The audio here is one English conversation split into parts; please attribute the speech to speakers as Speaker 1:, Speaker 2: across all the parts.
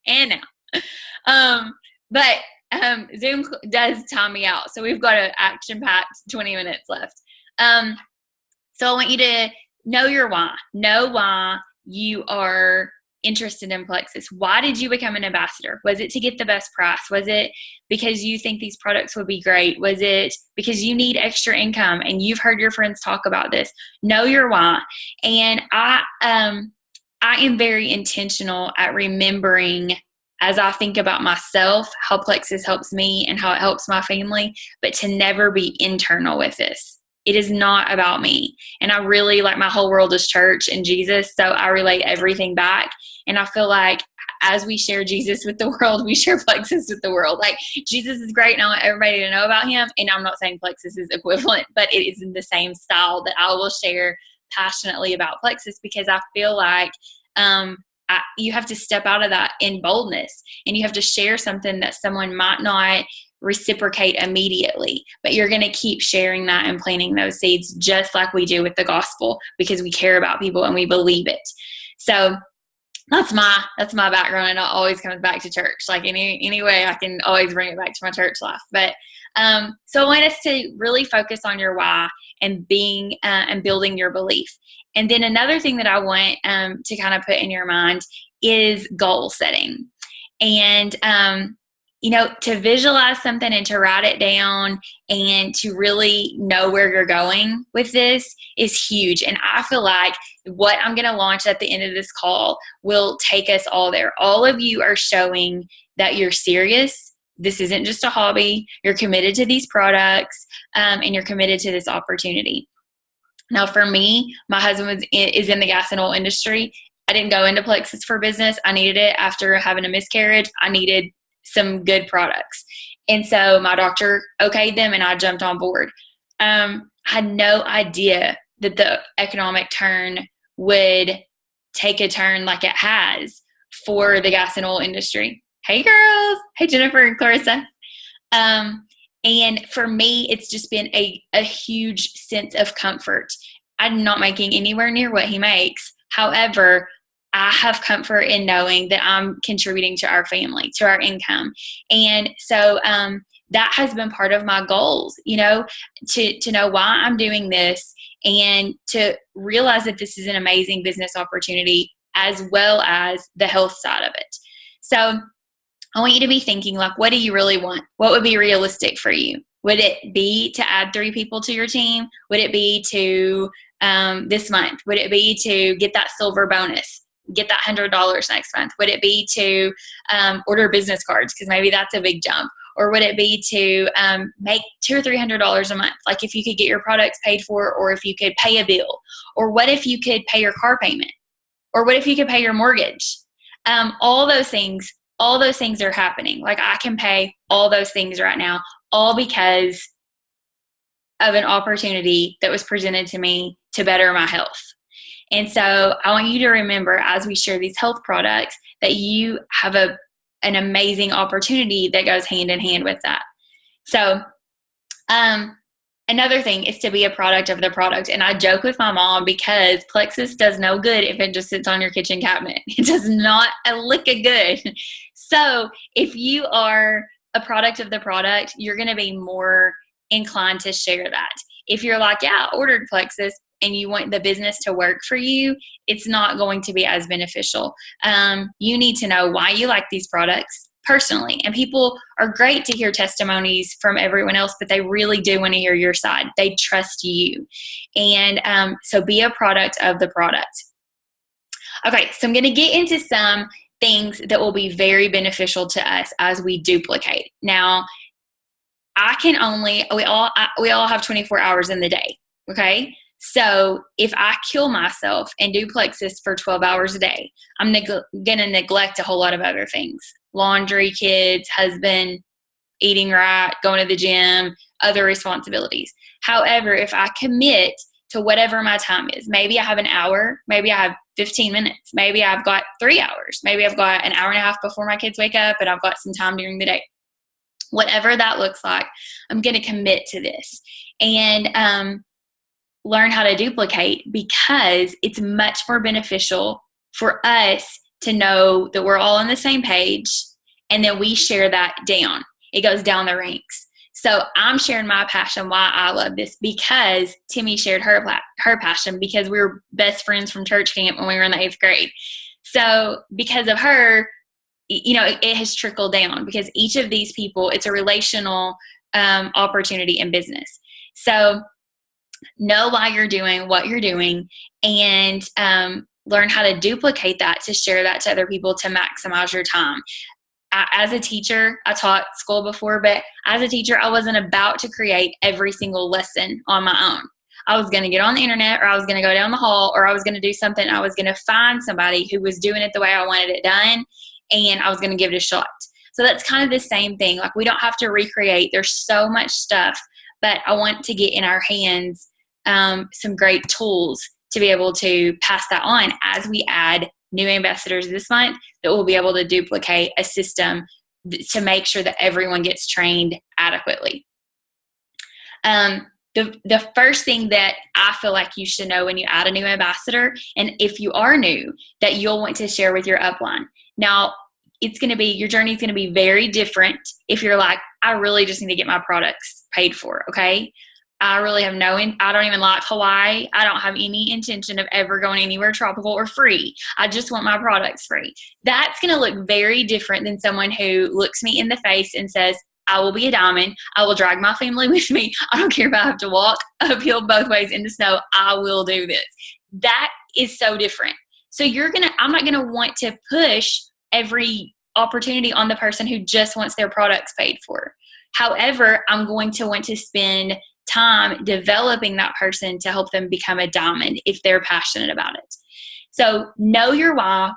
Speaker 1: and now. But Zoom does time me out. So we've got an action-packed 20 minutes left. So I want you to know your why. Know why you are interested in Plexus. Why did you become an ambassador? Was it to get the best price? Was it because you think these products would be great? Was it because you need extra income and you've heard your friends talk about this? Know your why. And I am very intentional at remembering, as I think about myself, how Plexus helps me and how it helps my family, but to never be internal with this. It is not about me. And I really, like, my whole world is church and Jesus, so I relate everything back. And I feel like as we share Jesus with the world, we share Plexus with the world. Like, Jesus is great and I want everybody to know about him. And I'm not saying Plexus is equivalent, but it is in the same style that I will share passionately about Plexus, because I feel like you have to step out of that in boldness, and you have to share something that someone might not reciprocate immediately, but you're going to keep sharing that and planting those seeds, just like we do with the gospel, because we care about people and we believe it. So that's my background, and it always comes back to church. Like, any way I can always bring it back to my church life. But so I want us to really focus on your why and being and building your belief. And then another thing that I want to kind of put in your mind is goal setting. And to visualize something and to write it down and to really know where you're going with this is huge. And I feel like what I'm going to launch at the end of this call will take us all there. All of you are showing that you're serious. This isn't just a hobby. You're committed to these products, and you're committed to this opportunity. Now, for me, my husband is in the gas and oil industry. I didn't go into Plexus for business. I needed it after having a miscarriage. I needed some good products. And so my doctor okayed them and I jumped on board. I had no idea that the economic turn would take a turn like it has for the gas and oil industry. Hey girls. Hey Jennifer and Clarissa. And for me, it's just been a huge sense of comfort. I'm not making anywhere near what he makes. However, I have comfort in knowing that I'm contributing to our family, to our income. And so that has been part of my goals, to know why I'm doing this and to realize that this is an amazing business opportunity, as well as the health side of it. So I want you to be thinking, like, what do you really want? What would be realistic for you? Would it be to add 3 people to your team? Would it be to this month? Would it be to get that silver bonus? Get that $100 next month? Would it be to order business cards, because maybe that's a big jump? Or would it be to make $200 or $300 a month? Like, if you could get your products paid for, or if you could pay a bill, or what if you could pay your car payment, or what if you could pay your mortgage? All those things are happening. Like, I can pay all those things right now, all because of an opportunity that was presented to me to better my health. And so I want you to remember, as we share these health products, that you have an amazing opportunity that goes hand in hand with that. So another thing is to be a product of the product. And I joke with my mom, because Plexus does no good if it just sits on your kitchen cabinet. It does not a lick of good. So if you are a product of the product, you're going to be more inclined to share that. If you're like, yeah, I ordered Plexus, and you want the business to work for you, it's not going to be as beneficial. You need to know why you like these products personally. And people are great to hear testimonies from everyone else, but they really do want to hear your side. They trust you. And so be a product of the product. Okay, so I'm going to get into some things that will be very beneficial to us as we duplicate. Now, we all have 24 hours in the day, okay? So if I kill myself and do Plexus for 12 hours a day, I'm going to neglect a whole lot of other things. Laundry, kids, husband, eating right, going to the gym, other responsibilities. However, if I commit to whatever my time is, maybe I have an hour, maybe I have 15 minutes, maybe I've got 3 hours, maybe I've got an hour and a half before my kids wake up and I've got some time during the day. Whatever that looks like, I'm going to commit to this. And learn how to duplicate, because it's much more beneficial for us to know that we're all on the same page, and then we share that down. It goes down the ranks. So I'm sharing my passion, why I love this, because Timmy shared her passion, because we were best friends from church camp when we were in the 8th grade. So because of her, it has trickled down, because each of these people, it's a relational opportunity in business. So know why you're doing what you're doing, and learn how to duplicate that, to share that to other people, to maximize your time. As a teacher, I taught school before, but as a teacher, I wasn't about to create every single lesson on my own. I was going to get on the internet, or I was going to go down the hall, or I was going to do something. I was going to find somebody who was doing it the way I wanted it done, and I was going to give it a shot. So that's kind of the same thing. Like, we don't have to recreate. There's so much stuff, but I want to get in our hands some great tools to be able to pass that on as we add new ambassadors this month, that will be able to duplicate a system to make sure that everyone gets trained adequately. The first thing that I feel like you should know when you add a new ambassador, and if you are new, that you'll want to share with your upline. Now, your journey is going to be very different if you're like, I really just need to get my products paid for, okay? I really have I don't even like Hawaii. I don't have any intention of ever going anywhere tropical or free. I just want my products free. That's going to look very different than someone who looks me in the face and says, I will be a diamond. I will drag my family with me. I don't care if I have to walk uphill both ways in the snow. I will do this. That is so different. So I'm not going to want to push every opportunity on the person who just wants their products paid for. However, I'm going to want to spend time developing that person to help them become a diamond if they're passionate about it. So know your why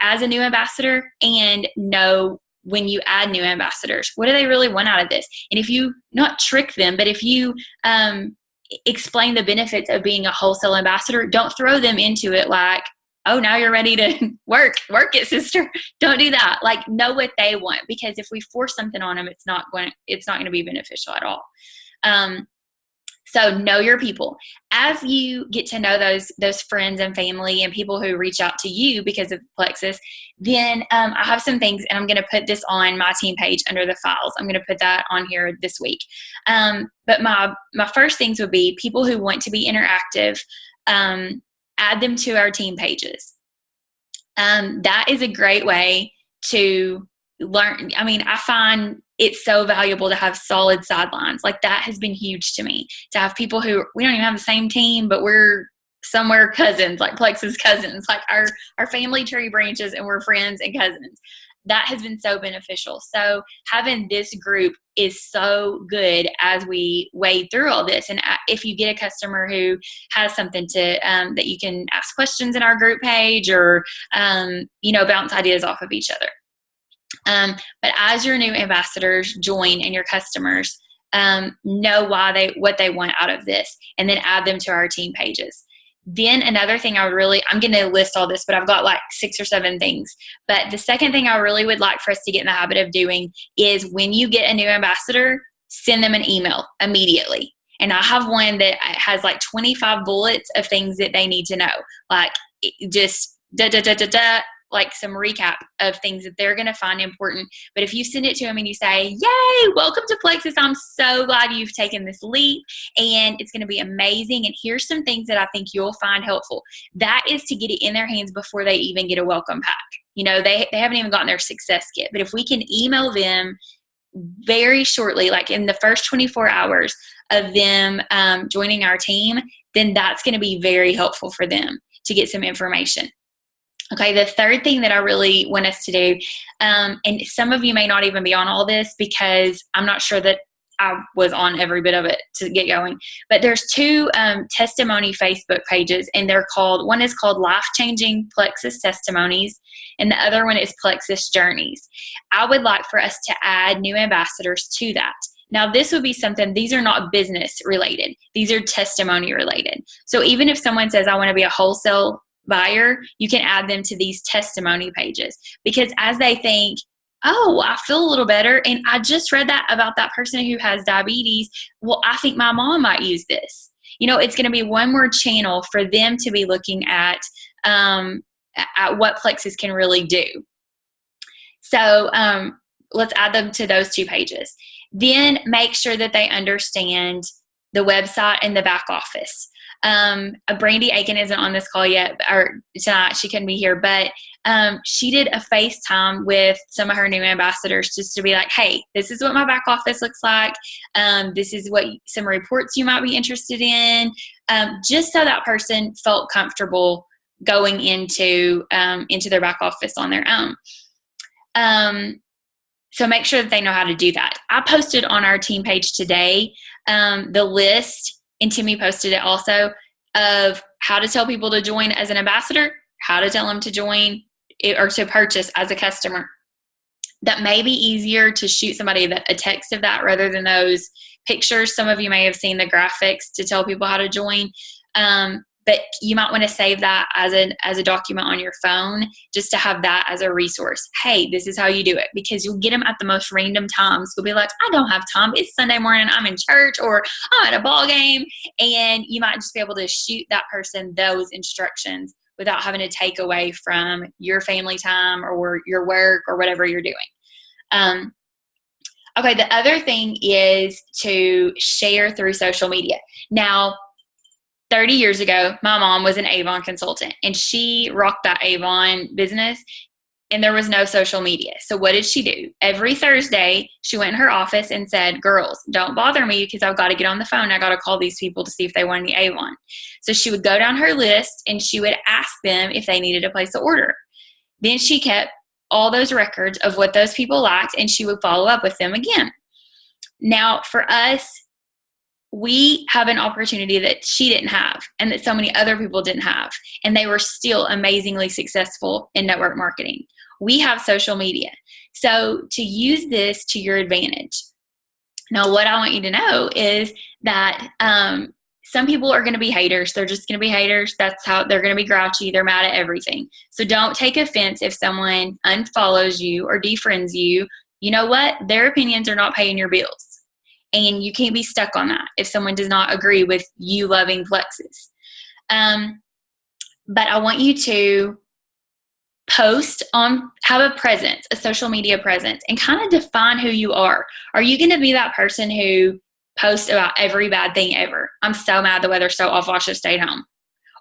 Speaker 1: as a new ambassador, and know when you add new ambassadors, what do they really want out of this? And if you not trick them, but if you explain the benefits of being a wholesale ambassador, don't throw them into it like, oh, now you're ready to work it, sister. Don't do that. Like, know what they want, because if we force something on them, it's not going to be beneficial at all. So know your people. As you get to know those friends and family and people who reach out to you because of Plexus, then I have some things, and I'm going to put this on my team page under the files. I'm going to put that on here this week. But my first things would be people who want to be interactive. Add them to our team pages. That is a great way to learn. I mean, I find it's so valuable to have solid sidelines. Like, that has been huge to me, to have people who we don't even have the same team, but we're somewhere cousins, like Plexus cousins, like our family tree branches, and we're friends and cousins. That has been so beneficial. So having this group is so good as we wade through all this. And if you get a customer who has something that you can ask questions in our group page, or bounce ideas off of each other. But as your new ambassadors join, and your customers know what they want out of this, and then add them to our team pages. Then another thing I'm going to list all this, but I've got like 6 or 7 things. But the second thing I really would like for us to get in the habit of doing is, when you get a new ambassador, send them an email immediately. And I have one that has like 25 bullets of things that they need to know. Like, just like some recap of things that they're going to find important. But if you send it to them and you say, yay, welcome to Plexus, I'm so glad you've taken this leap, and it's going to be amazing, and here's some things that I think you'll find helpful. That is to get it in their hands before they even get a welcome pack. They haven't even gotten their success kit. But if we can email them very shortly, like in the first 24 hours of them joining our team, then that's going to be very helpful for them to get some information. Okay, the third thing that I really want us to do, and some of you may not even be on all this, because I'm not sure that I was on every bit of it to get going, but there's 2 testimony Facebook pages, and one is called Life Changing Plexus Testimonies, and the other one is Plexus Journeys. I would like for us to add new ambassadors to that. Now, this would be something, these are not business related. These are testimony related. So even if someone says, I want to be a wholesale buyer, you can add them to these testimony pages, because as they think, oh, I feel a little better, and I just read that about that person who has diabetes, well, I think my mom might use this. It's going to be one more channel for them to be looking at at what Plexus can really do. So let's add them to those 2 pages. Then make sure that they understand the website and the back office. Brandy Aiken isn't on this call yet, or tonight. She couldn't be here, but she did a FaceTime with some of her new ambassadors just to be like, hey, this is what my back office looks like. This is what some reports you might be interested in, just so that person felt comfortable going into their back office on their own. So make sure that they know how to do that. I posted on our team page today the list, and Timmy posted it also, of how to tell people to join as an ambassador, how to tell them to join or to purchase as a customer. That may be easier to shoot somebody a text of that rather than those pictures. Some of you may have seen the graphics to tell people how to join. But you might want to save that as a document on your phone, just to have that as a resource. Hey, this is how you do it, because you'll get them at the most random times. You'll be like, I don't have time. It's Sunday morning. I'm in church, or I'm at a ball game. And you might just be able to shoot that person those instructions without having to take away from your family time or your work or whatever you're doing. Okay, the other thing is to share through social media. Now, 30 years ago, my mom was an Avon consultant, and she rocked that Avon business, and there was no social media. So what did she do? Every Thursday, she went in her office and said, girls, don't bother me because I've got to get on the phone. I got to call these people to see if they want any Avon. So she would go down her list, and she would ask them if they needed to place an order. Then she kept all those records of what those people liked, and she would follow up with them again. Now, for us, we have an opportunity that she didn't have and that so many other people didn't have, and they were still amazingly successful in network marketing. We have social media. So to use this to your advantage. Now, what I want you to know is that some people are going to be haters. They're just going to be haters. That's how they're going to be grouchy. They're mad at everything. So don't take offense if someone unfollows you or defriends you. You know what? Their opinions are not paying your bills. And you can't be stuck on that if someone does not agree with you loving Plexus. But I want you to post have a presence, a social media presence, and kind of define who you are. Are you going to be that person who posts about every bad thing ever? I'm so mad the weather's so awful, I should have stayed home.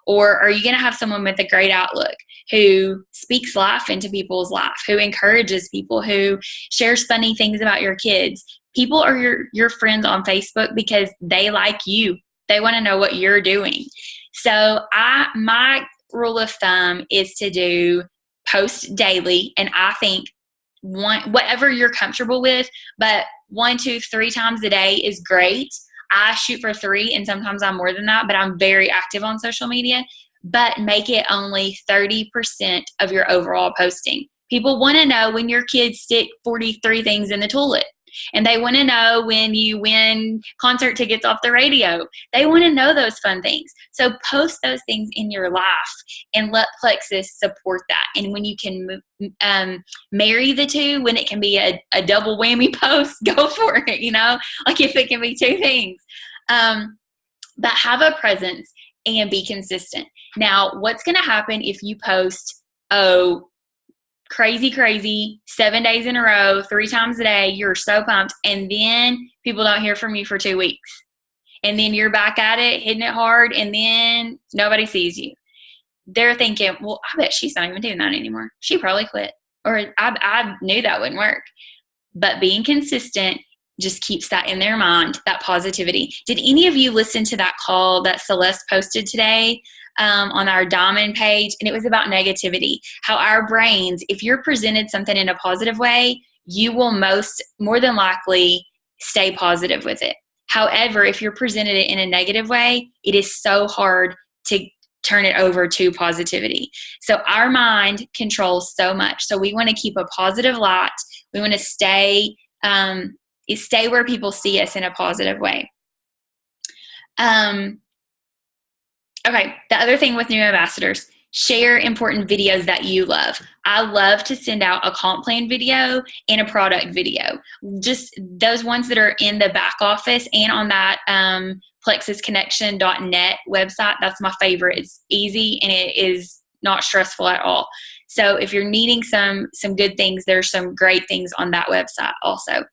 Speaker 1: Or are you going to have someone with a great outlook who speaks life into people's life, who encourages people, who shares funny things about your kids? People are your friends on Facebook because they like you. They want to know what you're doing. So my rule of thumb is to post daily, and I think whatever you're comfortable with, but 1, 2, 3 times a day is great. I shoot for 3, and sometimes I'm more than that, but I'm very active on social media. But make it only 30% of your overall posting. People want to know when your kids stick 43 things in the toilet. And they want to know when you win concert tickets off the radio. They want to know those fun things. So post those things in your life and let Plexus support that. And when you can marry the two, when it can be a double whammy post, go for it, like if it can be 2 things. But have a presence and be consistent. Now, what's going to happen if you post, crazy 7 days in a row, 3 times a day, you're so pumped, and then people don't hear from you for 2 weeks, and then you're back at it, hitting it hard, and then nobody sees you? They're thinking, well, I bet she's not even doing that anymore. She probably quit, or I knew that wouldn't work. But being consistent just keeps that in their mind, that positivity. Did any of you listen to that call that Celeste posted today on our Diamond page? And it was about negativity, how our brains, if you're presented something in a positive way, you will more than likely stay positive with it. However, if you're presented it in a negative way, it is so hard to turn it over to positivity. So our mind controls so much. So we want to keep a positive light. We want to stay where people see us in a positive way. Okay, the other thing with new ambassadors, share important videos that you love. I love to send out a comp plan video and a product video. Just those ones that are in the back office and on that plexusconnection.net website. That's my favorite. It's easy and it is not stressful at all. So if you're needing some good things, there's some great things on that website also.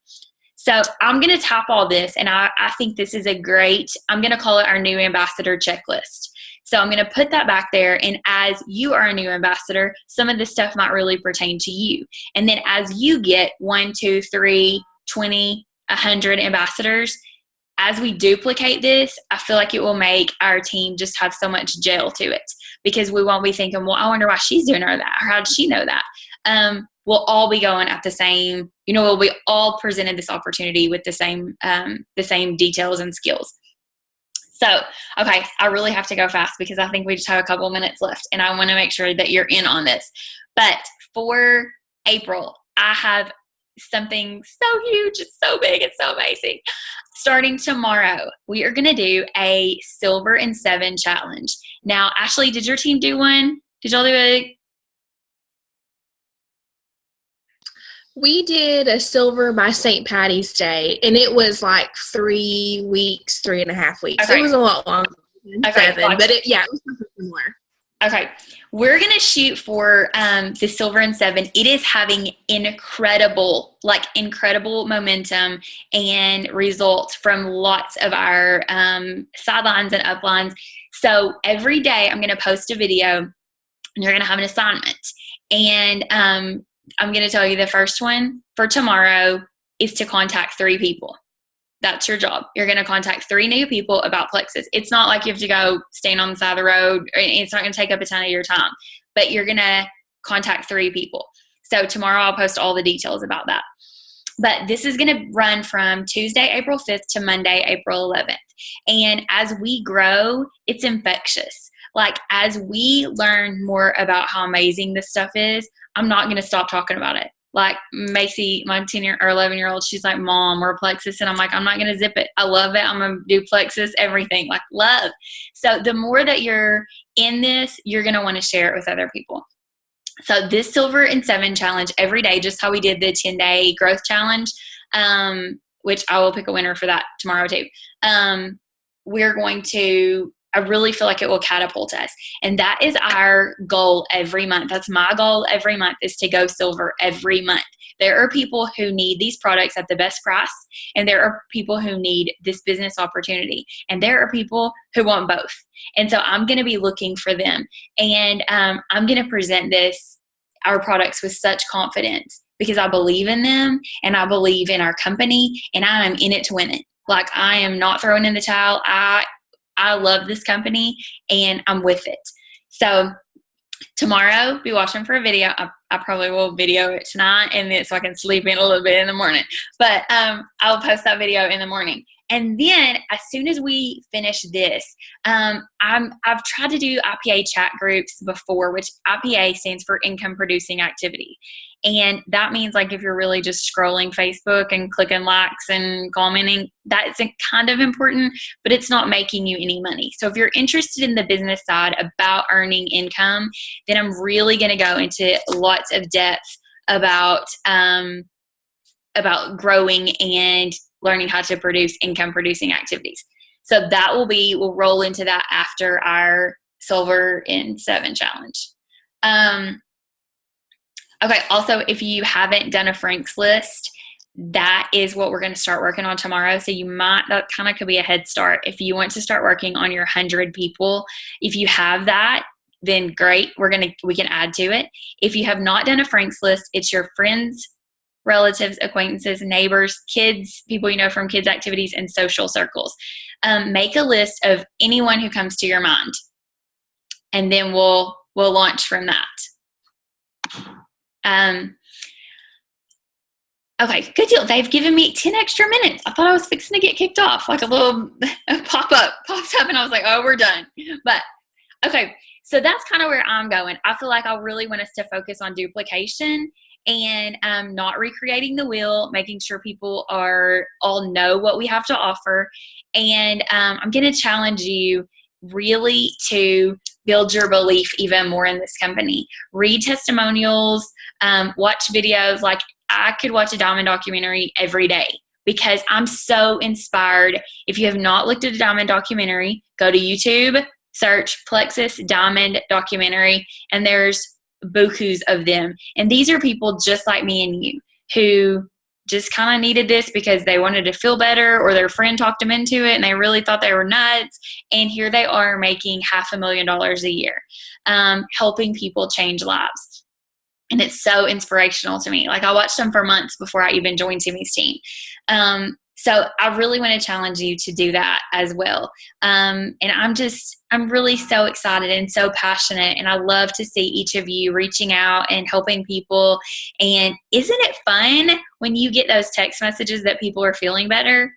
Speaker 1: So I'm going to top all this, and I think this is I'm going to call it our new ambassador checklist. So I'm going to put that back there, and as you are a new ambassador, some of this stuff might really pertain to you. And then as you get 1, 2, 3, 20, 100 ambassadors, as we duplicate this, I feel like it will make our team just have so much gel to it, because we won't be thinking, well, I wonder why she's doing that, or how did she know that? We'll all be going at the same, we'll be all presented this opportunity with the same details and skills. So, okay, I really have to go fast because I think we just have a couple minutes left, and I want to make sure that you're in on this. But for April, I have something so huge, it's so big, it's so amazing. Starting tomorrow, we are going to do a Silver in 7 challenge. Now, Ashley, did your team do one? Did y'all do it?
Speaker 2: We did a silver by St. Patty's Day, and it was like 3 weeks, 3.5 weeks. Okay. It was a lot longer than 7, gotcha. But it was something similar.
Speaker 1: Okay, we're going to shoot for the Silver in 7. It is having incredible momentum and results from lots of our sidelines and uplines. So every day I'm going to post a video, and you're going to have an assignment. And I'm going to tell you the first one for tomorrow is to contact 3 people. That's your job. You're going to contact 3 new people about Plexus. It's not like you have to go stand on the side of the road. It's not going to take up a ton of your time, but you're going to contact 3 people. So tomorrow I'll post all the details about that. But this is going to run from Tuesday, April 5th to Monday, April 11th. And as we grow, it's infectious. Like, as we learn more about how amazing this stuff is, I'm not going to stop talking about it. Like Macy, my 10 or 11-year-old, she's like, Mom, we're Plexus. And I'm like, I'm not going to zip it. I love it. I'm going to do Plexus, everything, like love. So the more that you're in this, you're going to want to share it with other people. So this Silver in 7 challenge every day, just how we did the 10-day growth challenge, which I will pick a winner for that tomorrow too. I really feel like it will catapult us. And that is our goal every month. That's my goal every month, is to go silver every month. There are people who need these products at the best price, and there are people who need this business opportunity, and there are people who want both. And so I'm going to be looking for them, and I'm going to present our products with such confidence, because I believe in them, and I believe in our company, and I am in it to win it. Like, I am not throwing in the towel. I love this company, and I'm with it. So tomorrow, be watching for a video. I probably will video it tonight, and then so I can sleep in a little bit in the morning. But I'll post that video in the morning. And then as soon as we finish this, I've tried to do IPA chat groups before, which IPA stands for income producing activity. And that means, like, if you're really just scrolling Facebook and clicking likes and commenting, that's kind of important, but it's not making you any money. So if you're interested in the business side about earning income, then I'm really going to go into lots of depth about growing and learning how to produce income producing activities. So that we'll roll into that after our Silver in 7 challenge. Okay, also, if you haven't done a Frank's list, that is what we're going to start working on tomorrow. So that kind of could be a head start. If you want to start working on your 100 people, if you have that, then great, we can add to it. If you have not done a Frank's list, it's your friends, relatives, acquaintances, neighbors, kids, people you know from kids' activities, and social circles. Make a list of anyone who comes to your mind, and then we'll launch from that. Okay, good deal. They've given me 10 extra minutes. I thought I was fixing to get kicked off, like a little pop-up popped up, and I was like, oh, we're done. But okay, so that's kind of where I'm going. I feel like I really want us to focus on duplication and not recreating the wheel, making sure people all know what we have to offer. And I'm going to challenge you really to build your belief even more in this company. Read testimonials, watch videos. Like, I could watch a Diamond documentary every day because I'm so inspired. If you have not looked at a Diamond documentary, go to YouTube, search Plexus Diamond documentary, and there's bukus of them. And these are people just like me and you who just kind of needed this because they wanted to feel better, or their friend talked them into it and they really thought they were nuts. And here they are making $500,000 a year, helping people change lives. And it's so inspirational to me. Like, I watched them for months before I even joined Timmy's team. So I really want to challenge you to do that as well. And I'm really so excited and so passionate. And I love to see each of you reaching out and helping people. And isn't it fun when you get those text messages that people are feeling better,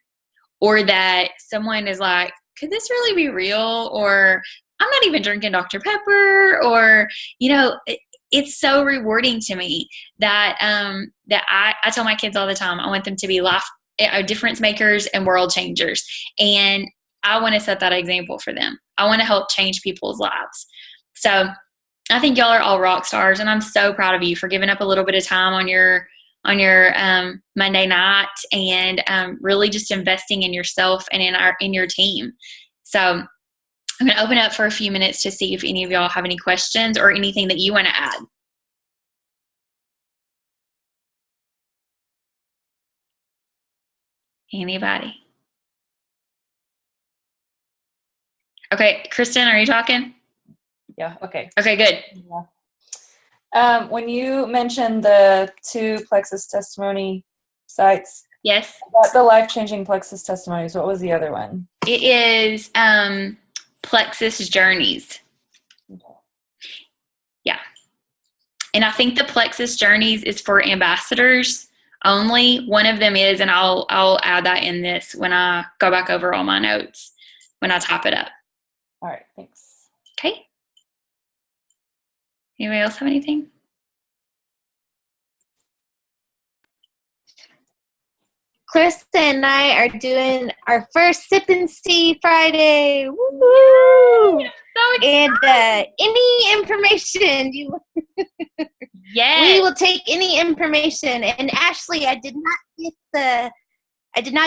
Speaker 1: or that someone is like, could this really be real? Or I'm not even drinking Dr. Pepper, or, it's so rewarding to me that I tell my kids all the time, I want them to be difference makers and world changers. And I want to set that example for them. I want to help change people's lives. So I think y'all are all rock stars, and I'm so proud of you for giving up a little bit of time on your Monday night, and really just investing in yourself and in your team. So I'm going to open up for a few minutes to see if any of y'all have any questions or anything that you want to add. Anybody? Okay, Kristen, are you talking?
Speaker 3: Yeah, okay.
Speaker 1: Okay, good.
Speaker 3: Yeah. When you mentioned the 2 Plexus testimony sites.
Speaker 1: Yes.
Speaker 3: About the life-changing Plexus testimonies, what was the other one?
Speaker 1: It is Plexus Journeys. Okay. Yeah. And I think the Plexus Journeys is for ambassadors only. One of them is, and I'll add that in this when I go back over all my notes when I type it up.
Speaker 3: All right, thanks.
Speaker 1: Okay. Anybody else have anything?
Speaker 4: Clarissa and I are doing our first Sip and See Friday. Woo!
Speaker 1: So
Speaker 4: and any information
Speaker 1: yes,
Speaker 4: we will take any information. And Ashley, I did not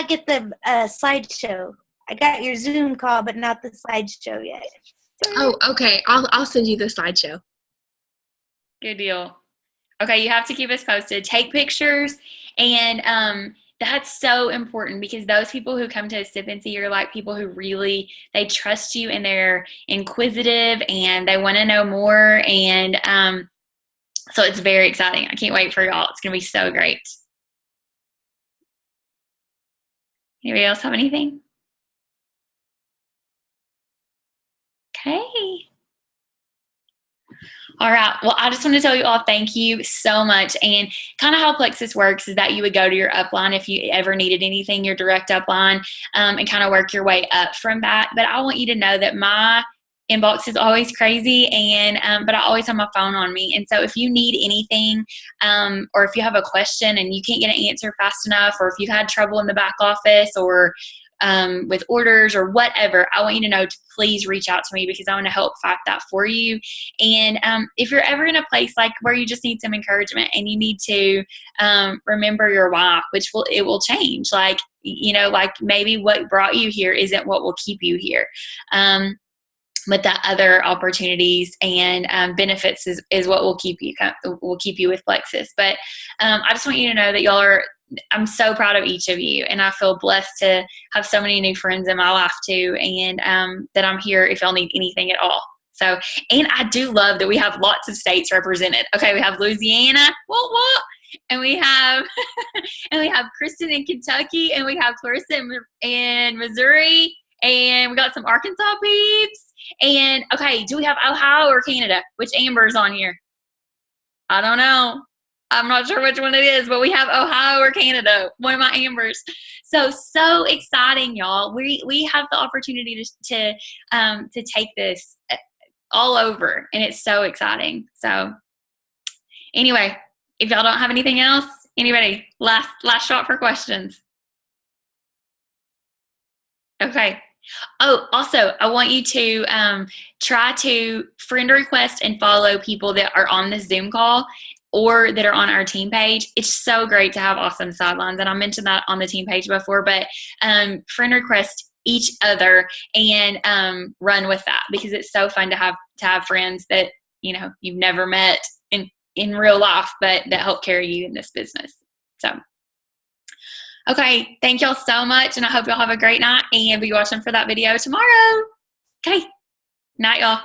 Speaker 4: get the slideshow. I got your Zoom call, but not the slideshow yet.
Speaker 2: Oh, okay. I'll send you the slideshow.
Speaker 1: Good deal. Okay, you have to keep us posted. Take pictures, and that's so important, because those people who come to a Sip and See are like people who really, they trust you, and they're inquisitive and they want to know more. And so it's very exciting. I can't wait for y'all. It's going to be so great. Anybody else have anything? Okay. All right. Well, I just want to tell you all thank you so much. And kind of how Plexus works is that you would go to your upline if you ever needed anything, your direct upline, and kind of work your way up from that. But I want you to know that my inbox is always crazy, and but I always have my phone on me. And so if you need anything, or if you have a question and you can't get an answer fast enough, or if you had trouble in the back office, or with orders or whatever, I want you to know to please reach out to me, because I want to help fight that for you. And if you're ever in a place like where you just need some encouragement and you need to remember your why, which it will change. Like, like maybe what brought you here isn't what will keep you here. But the other opportunities and benefits is what will keep you with Plexus. But I just want you to know that I'm so proud of each of you, and I feel blessed to have so many new friends in my life too, and that I'm here if y'all need anything at all. So, and I do love that we have lots of states represented. Okay, we have Louisiana, and we have Kristen in Kentucky, and we have Clarissa in Missouri, and we got some Arkansas peeps. And okay, do we have Ohio or Canada? Which Amber's on here? I don't know. I'm not sure which one it is, but we have Ohio or Canada, one of my Ambers. So exciting, y'all. We have the opportunity to take this all over, and it's so exciting. So anyway, if y'all don't have anything else, anybody, last shot for questions. Okay. Oh, also, I want you to try to friend request and follow people that are on this Zoom call or that are on our team page. It's so great to have awesome sidelines, and I mentioned that on the team page before, but friend request each other and run with that, because it's so fun to have friends that, you know, you've never met in real life, but that help carry you in this business. So, okay. Thank y'all so much. And I hope y'all have a great night and be watching for that video tomorrow. Okay. Night, y'all.